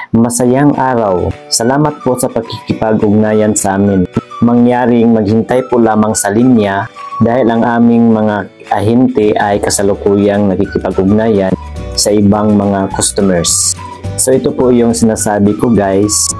Masayang araw. Salamat po sa pakikipag-ugnayan sa amin. Mangyaring maghintay po lamang sa linya dahil ang aming mga ahente ay kasalukuyang nakikipag-ugnayan sa ibang mga customers. So ito po yung sinasabi ko, guys.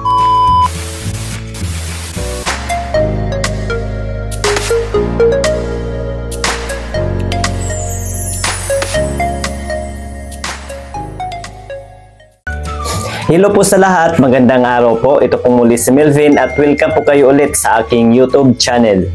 Hello po sa lahat, magandang araw po. Ito po muli si Melvin at welcome po kayo ulit sa aking YouTube channel.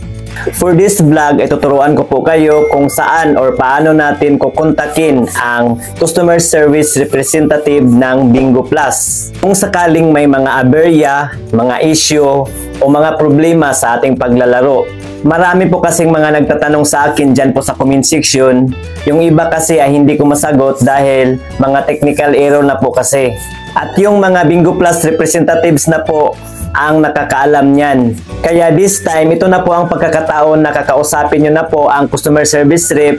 For this vlog, tuturuan ko po kayo kung saan or paano natin kukontakin ang customer service representative ng Bingo Plus. Kung sakaling may mga aberya, mga issue o mga problema sa ating paglalaro. Marami po kasing mga nagtatanong sa akin dyan po sa comment section. Yung iba kasi ay hindi ko masagot dahil mga technical error na po kasi. At yung mga Bingo Plus representatives na po ang nakakaalam niyan. Kaya this time, ito na po ang pagkakataon na kakausapin nyo na po ang customer service rep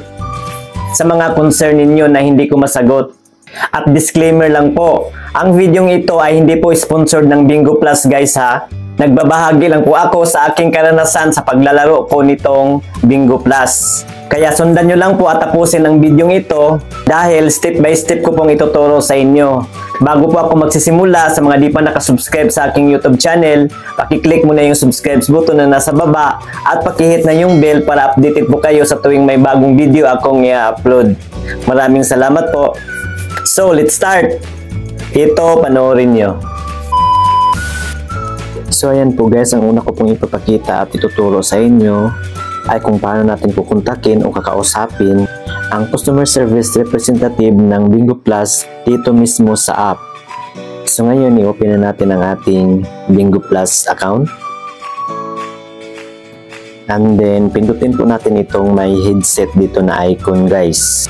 sa mga concern ninyo na hindi ko masagot. At disclaimer lang po, ang videong ito ay hindi po sponsored ng Bingo Plus, guys, ha. Nagbabahagi lang po ako sa aking karanasan sa paglalaro ko nitong Bingo Plus. Kaya sundan nyo lang po at tapusin ang videong ito dahil step by step ko pong ituturo sa inyo. Bago po ako magsisimula, sa mga di pa nakasubscribe sa aking YouTube channel, pakiclick mo na yung subscribe button na nasa baba at pakihit na yung bell para updated po kayo sa tuwing may bagong video akong i-upload. Maraming salamat po. So, let's start! Ito, panoorin nyo. So ayan po, guys, ang una ko pong ipapakita at ituturo sa inyo ay kung paano natin kukontakin o kakausapin ang customer service representative ng Bingo Plus dito mismo sa app. So ngayon, i-open na natin ang ating Bingo Plus account. And then, pindutin po natin itong may headset dito na icon, guys.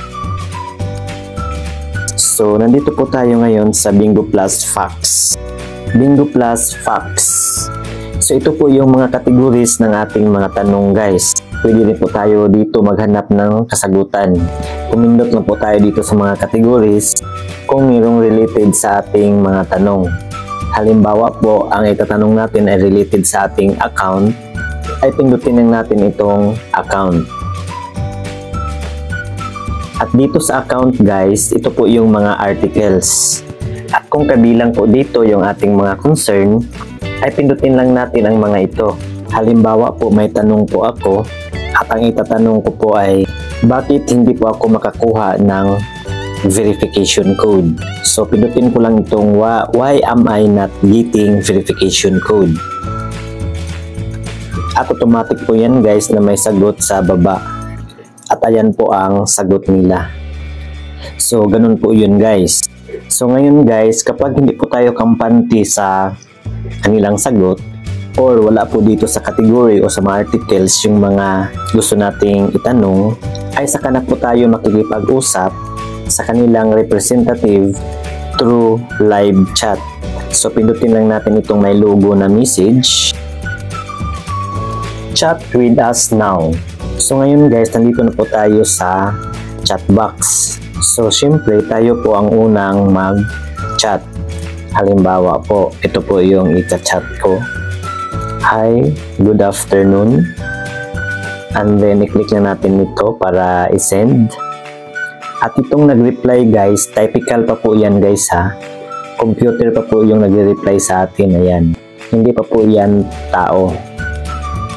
So, nandito po tayo ngayon sa Bingo Plus Facts. Bingo Plus Facts. So ito po yung mga categories ng ating mga tanong, guys. Pwede rin po tayo dito maghanap ng kasagutan. Pumindot lang po tayo dito sa mga categories kung mayroong related sa ating mga tanong. Halimbawa po, ang itatanong natin ay related sa ating account, ay pindutin lang natin itong account. At dito sa account, guys, ito po yung mga articles. At kung kabilang po dito yung ating mga concern, ay pindutin lang natin ang mga ito. Halimbawa po, may tanong po ako at ang itatanong ko po ay bakit hindi po ako makakuha ng verification code. So pindutin ko lang itong why am I not getting verification code. At automatic po yan, guys, na may sagot sa baba. At ayan po ang sagot nila. So ganun po yun, guys. So ngayon, guys, kapag hindi po tayo kampante sa kanilang sagot or wala po dito sa category o sa mga articles yung mga gusto nating itanong, ay saka na po tayo makikipag-usap sa kanilang representative through live chat. So pindutin lang natin itong may logo na message. Chat with us now. So ngayon, guys, nandito na po tayo sa chat box. So, syempre, tayo po ang unang mag-chat. Halimbawa po, ito po yung ita-chat ko. Hi, good afternoon. And then, i-click na natin ito para i-send. At itong nag-reply, guys, typical pa po yan, guys, ha. Computer pa po yung nag-reply sa atin, ayan. Hindi pa po yan tao.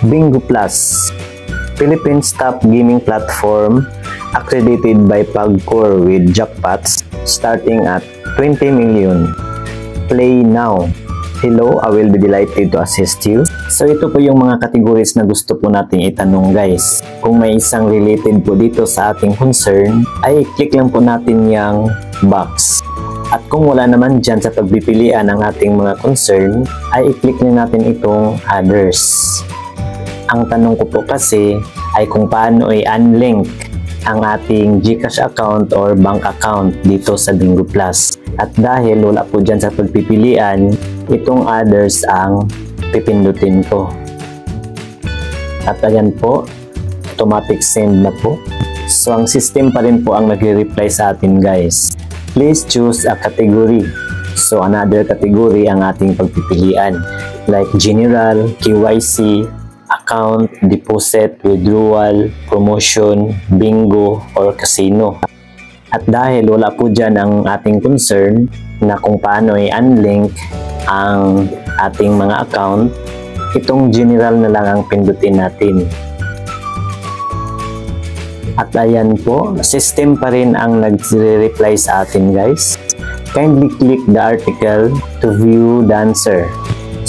Bingo Plus, Philippines top gaming platform, accredited by PAGCOR with jackpots starting at 20 million. Play now. Hello, I will be delighted to assist you. So ito po yung mga categories na gusto po nating itanong, guys. Kung may isang related po dito sa ating concern, ay i-click lang po natin yung box. At kung wala naman dyan sa pagpipilian ng ating mga concern, ay i-click lang natin itong others. Ang tanong ko po kasi ay kung paano i-unlink ang ating GCash account or bank account dito sa Bingo Plus. At dahil wala po dyan sa pagpipilian, itong others ang pipindutin ko. At ayan po, automatic send na po. So ang system pa rin po ang nagre-reply sa atin, guys. Please choose a category. So another category ang ating pagpipilian like general, KYC, account, deposit, withdrawal, promotion, bingo, or casino. At dahil wala po dyan ang ating concern na kung paano i-unlink ang ating mga account, itong general na lang ang pindutin natin. At ayan po, system pa rin ang nagre-reply sa atin guys. Kindly click the article to view the answer.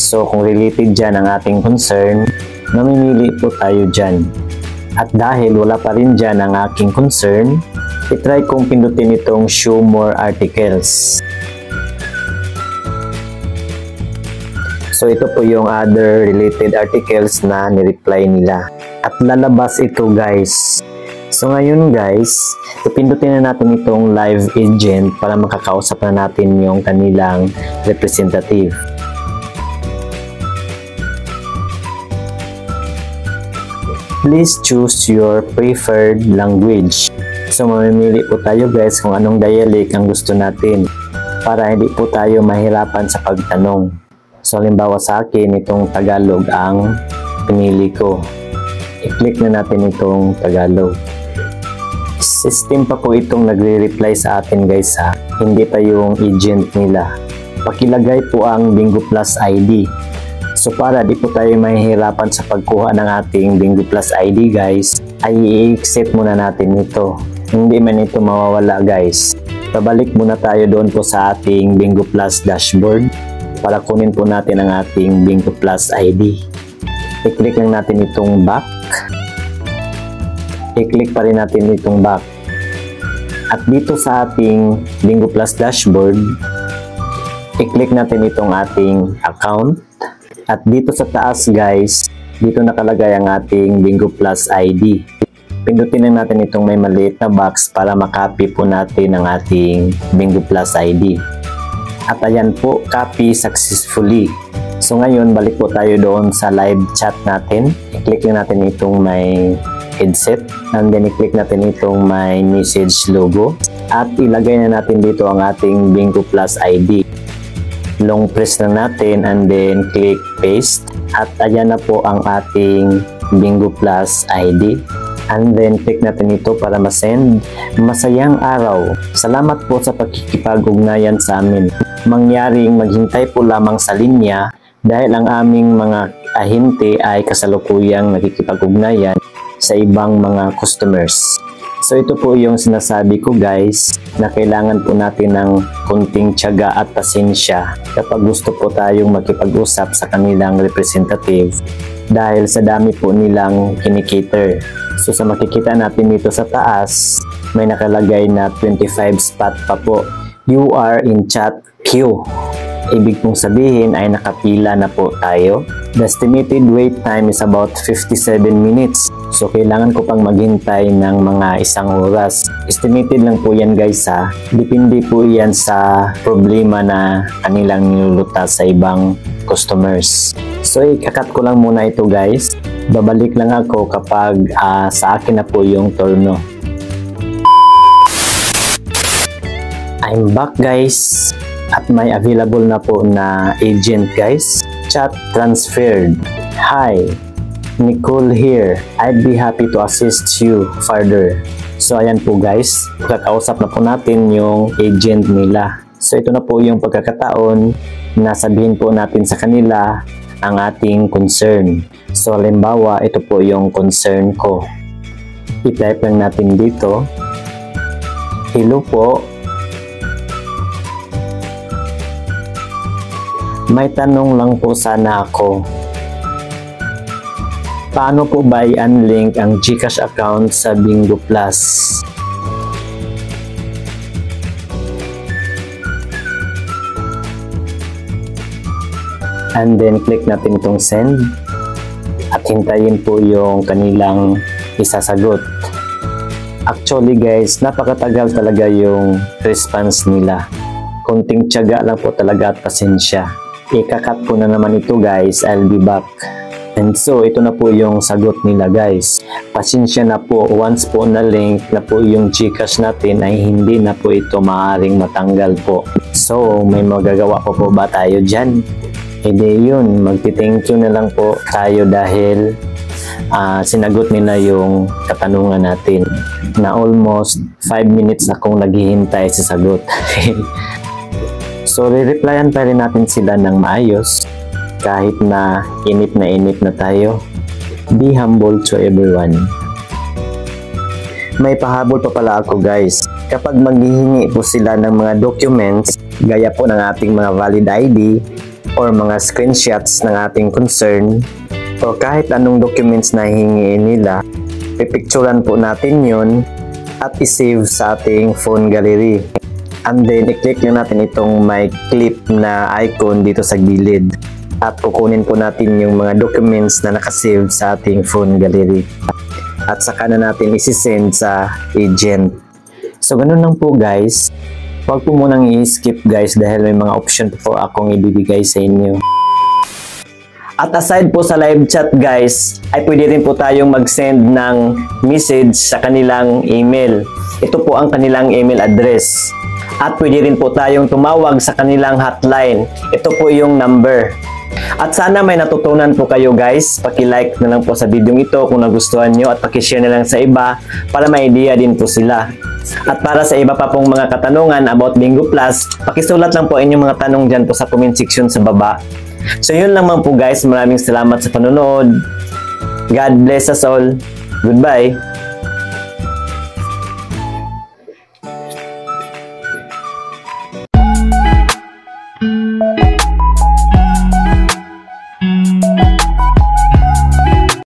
So kung related dyan ang ating concern, mamimili po tayo dyan. At dahil wala pa rin dyan ang aking concern, itry kong pindutin itong show more articles. So ito po yung other related articles na nireply nila. At lalabas ito guys. So ngayon guys, ipindutin na natin itong live agent para makakausap na natin yung kanilang representative. Please choose your preferred language. So mamimili po tayo guys kung anong dialect ang gusto natin para hindi po tayo mahirapan sa pagtanong. So halimbawa sa akin, itong Tagalog ang pinili ko. I-click na natin itong Tagalog. System pa po itong nagre-reply sa atin guys ha. Hindi pa yung agent nila. Pakilagay po ang Bingo Plus ID. So para di po tayo mahihirapan sa pagkuha ng ating Bingo Plus ID guys, ay i-accept muna natin ito. Hindi man ito mawawala guys. Pabalik muna tayo doon po sa ating Bingo Plus dashboard para kunin po natin ang ating Bingo Plus ID. I-click lang natin itong back. I-click pa rin natin itong back. At dito sa ating Bingo Plus dashboard, i-click natin itong ating account. At dito sa taas guys, dito nakalagay ang ating Bingo Plus ID. Pindutin lang natin itong may maliit na box para makopy po natin ang ating Bingo Plus ID. At ayan po, copy successfully. So ngayon, balik po tayo doon sa live chat natin. I-click lang natin itong may headset and then i-click natin itong may message logo at ilagay na natin dito ang ating Bingo Plus ID. Long press na natin and then click paste at ayan na po ang ating Bingo Plus ID and then click natin ito para ma-send. Masayang araw, salamat po sa pagkikipag-ugnayan sa amin. Mangyaring maghintay po lamang sa linya dahil ang aming mga ahente ay kasalukuyang nakikipag-ugnayan sa ibang mga customers. So ito po yung sinasabi ko guys na kailangan po natin ng konting tiyaga at pasensya kapag gusto po tayong makipag-usap sa kanilang representative dahil sa dami po nilang kinikater. So sa makikita natin dito sa taas, may nakalagay na 25 spot pa po. You are in chat queue. Ibig pong sabihin ay nakapila na po tayo. The estimated wait time is about 57 minutes. So kailangan ko pang maghintay ng mga 1 oras. Estimated lang po yan guys ha. Depende po yan sa problema na kanilang nilulutas sa ibang customers. So ikakat ko lang muna ito guys. Babalik lang ako kapag sa akin na po yung turno. I'm back guys. At may available na po na agent guys. Chat transferred. Hi, Nicole here. I'd be happy to assist you further. So ayan po guys, kakausap na po natin yung agent nila. So ito na po yung pagkakataon na sabihin po natin sa kanila ang ating concern. So halimbawa, ito po yung concern ko. I-type lang natin dito. Hello po. May tanong lang po sana ako. Paano po ba i-unlink ang GCash account sa Bingo Plus? And then click natin itong send. At hintayin po yung kanilang isasagot. Actually guys, napakatagal talaga yung response nila. Konting tiyaga lang po talaga at pasensya. Ikakat ko na naman ito guys, I'll be back. And so, ito na po yung sagot nila guys. Pasensya na po, once po na link na po yung GCash natin ay hindi na po ito maaaring matanggal po. So, may magagawa po ba tayo dyan? Hindi yun, magti-thank you na lang po tayo dahil sinagot nila yung katanungan natin na almost 5 minutes akong naghihintay sa sagot. So, re-replyan pa rin natin sila ng maayos kahit na inip na tayo. Be humble to everyone. May pahabol pa pala ako guys. Kapag maghihingi po sila ng mga documents, gaya po ng ating mga valid ID or mga screenshots ng ating concern o kahit anong documents na hihingiin nila, pipicturan po natin yun at isave sa ating phone gallery. And then, i-click lang natin itong may clip na icon dito sa gilid at kukunin po natin yung mga documents na nakasave sa ating phone gallery at saka na natin isi-send sa agent. So, ganun lang po guys. Huwag po munang i-skip guys dahil may mga option po akong ibibigay sa inyo. At aside po sa live chat guys, ay pwede rin po tayong mag-send ng message sa kanilang email. Ito po ang kanilang email address. At pwede rin po tayong tumawag sa kanilang hotline. Ito po yung number. At sana may natutunan po kayo guys. Paki-like na lang po sa video ito kung nagustuhan nyo at paki-share na lang sa iba para may idea din po sila. At para sa iba pa pong mga katanungan about Bingo Plus, pakisulat lang po inyong mga tanong dyan po sa comment section sa baba. So yun lang po guys. Maraming salamat sa panonood. God bless us all. Goodbye.